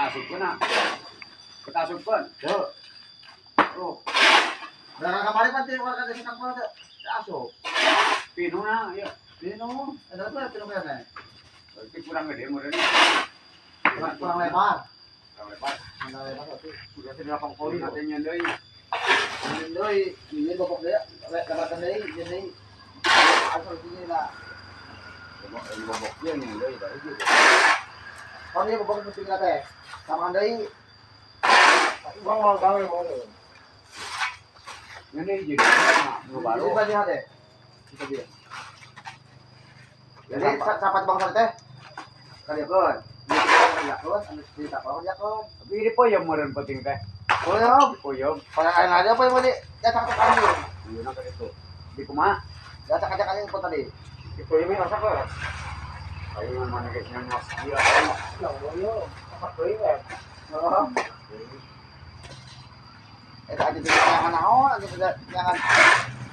Ketasupkeun na. Ketasupkeun. Teu. Oh. Nah, kemarin kan dia warga desa Kampung ada asup. Pinuna ieu. Pino, ada tuh pino kene. Berarti kurang gede meureun. Kurang lebar. Kurang lebar. Kurang lebar tapi udah sini lapang koli. Nanti nyeun deui. Ini deui, ini bokok dia, lebarkan deui, jadi asal sini lah. Bobok ieu nyeun deui baru gitu. Kalau dia bokok mesti teh. Sama deui. Uang mau gawe mau. Nyeun deui jadi nu baru. Ini banyak deh. Kita dia. Jadi sahabat bangsa teh kalieun. Ya kan, anu cerita kalau ya kan. Tapi ini poyom meureun penting teh. Oh ya, Poyom. pada lain ada apa yang mau di datang ke kami? Ieu na ka ditu. Di kumaha? Datang aja kali kota tadi. Itu ini masak apa? Ayo mana guys nyos dia. Ya yo, apa deui we? Oh. Eta aja jangan naon, aja jangan